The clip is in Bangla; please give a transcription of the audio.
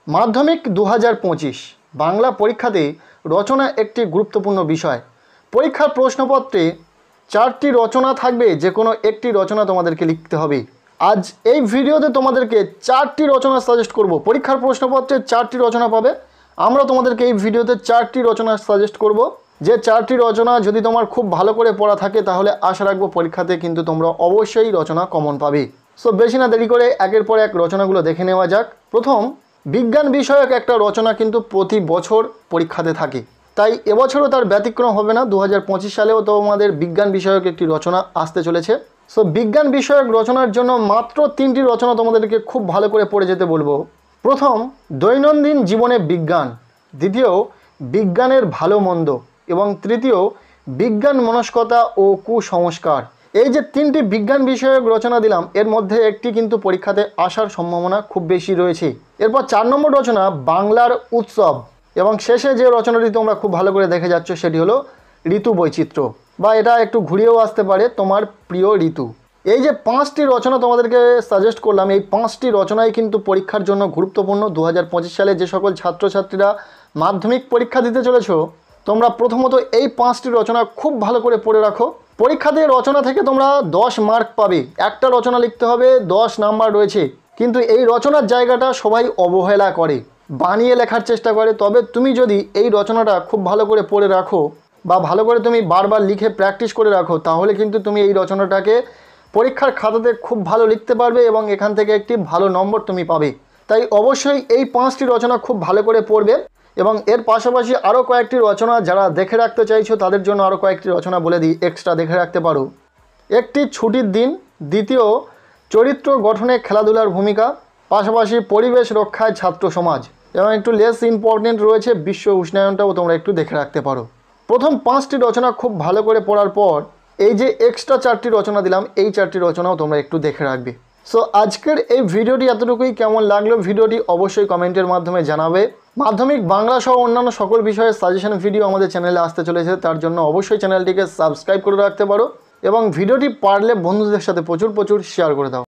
মাধ্যমিক 2025 বাংলা পরীক্ষাতে রচনা একটি গুরুত্বপূর্ণ বিষয়। পরীক্ষার প্রশ্নপত্রে 4টি রচনা থাকবে, যে কোনো একটি রচনা তোমাদেরকে লিখতে হবে। আজ এই ভিডিওতে তোমাদেরকে 4টি রচনা সাজেস্ট করব। পরীক্ষার প্রশ্নপত্রে 4টি রচনা পাবে, আমরা তোমাদেরকে এই ভিডিওতে 4টি রচনা সাজেস্ট করব। যে 4টি রচনা যদি তোমার খুব ভালো করে পড়া থাকে তাহলে আশা রাখবো পরীক্ষাতে কিন্তু তোমরা অবশ্যই রচনা কমন পাবে। সো বেশি না দেরি করে একের পর এক রচনাগুলো দেখে নেওয়া যাক। প্রথম, বিজ্ঞান বিষয়ক একটা রচনা কিন্তু প্রতি বছর পরীক্ষাতে থাকে, তাই এবছরও তার ব্যতিক্রম হবে না। 2025 সালেও তোমাদের বিজ্ঞান বিষয়ক একটি রচনা আসতে চলেছে। সো বিজ্ঞান বিষয়ক রচনার জন্য মাত্র 3টি রচনা তোমাদেরকে খুব ভালো করে পড়ে যেতে বলবো। প্রথম, দৈনন্দিন জীবনে বিজ্ঞান। দ্বিতীয়, বিজ্ঞানের ভালো মন্দ। এবং তৃতীয়, বিজ্ঞান মনস্কতা ও কুসংস্কার। এই যে 3টি বিজ্ঞান বিষয়ক রচনা দিলাম, এর মধ্যে একটি কিন্তু পরীক্ষাতে আসার সম্ভাবনা খুব বেশি রয়েছে। এরপর 4 নম্বর রচনা, বাংলার উৎসব। এবং শেষে যে রচনাটি তোমরা খুব ভালো করে দেখে যাচ্ছ সেটি হলো ঋতু বৈচিত্র্য, বা এটা একটু ঘুরিয়েও আসতে পারে তোমার প্রিয় ঋতু। এই যে 5টি রচনা তোমাদেরকে সাজেস্ট করলাম, এই 5টি রচনাই কিন্তু পরীক্ষার জন্য গুরুত্বপূর্ণ। 2025 সালে যে সকল ছাত্রছাত্রীরা মাধ্যমিক পরীক্ষা দিতে চলেছ, তোমরা প্রথমত এই 5টি রচনা খুব ভালো করে পড়ে রাখো। পরীক্ষাতে রচনা থেকে তোমরা 10 মার্ক পাবে। একটা রচনা লিখতে হবে, 10 নাম্বার রয়েছে। কিন্তু এই রচনার জায়গাটা সবাই অবহেলা করে, বানিয়ে লেখার চেষ্টা করে। তবে তুমি যদি এই রচনাটা খুব ভালো করে পড়ে রাখো বা ভালো করে তুমি বারবার লিখে প্র্যাকটিস করে রাখো, তাহলে কিন্তু তুমি এই রচনাটাকে পরীক্ষার খাতাতে খুব ভালো লিখতে পারবে এবং এখান থেকে একটি ভালো নম্বর তুমি পাবে। তাই অবশ্যই এই 5টি রচনা খুব ভালো করে পড়বে। এবং এর পাশাপাশি আরও কয়েকটি রচনা যারা দেখে রাখতে চাইছো তাদের জন্য আরও কয়েকটি রচনা বলে দিই, এক্সট্রা দেখে রাখতে পারো। একটি ছুটির দিন। দ্বিতীয়, চরিত্র গঠনে খেলাধুলার ভূমিকা। পাশাপাশি পরিবেশ রক্ষায় ছাত্র সমাজ। এবং একটু লেস ইম্পর্টেন্ট রয়েছে বিশ্ব উষ্ণায়নটাও তোমরা একটু দেখে রাখতে পারো। প্রথম 5টি রচনা খুব ভালো করে পড়ার পর এই যে এক্সট্রা 4টি রচনা দিলাম, এই 4টি রচনাও তোমরা একটু দেখে রাখবে। সো আজকের এই ভিডিওটি এতটুকুই। কেমন লাগলো ভিডিওটি অবশ্যই কমেন্টের মাধ্যমে জানাবে। মাধ্যমিক বাংলা সহ অন্যান্য সকল বিষয়ের সাজেশন ভিডিও আমাদের চ্যানেলে আসতে চলেছে, তার জন্য অবশ্যই চ্যানেলটিকে সাবস্ক্রাইব করে রাখতে পারো এবং ভিডিওটি পারলে বন্ধুদের সাথে প্রচুর শেয়ার করে দাও।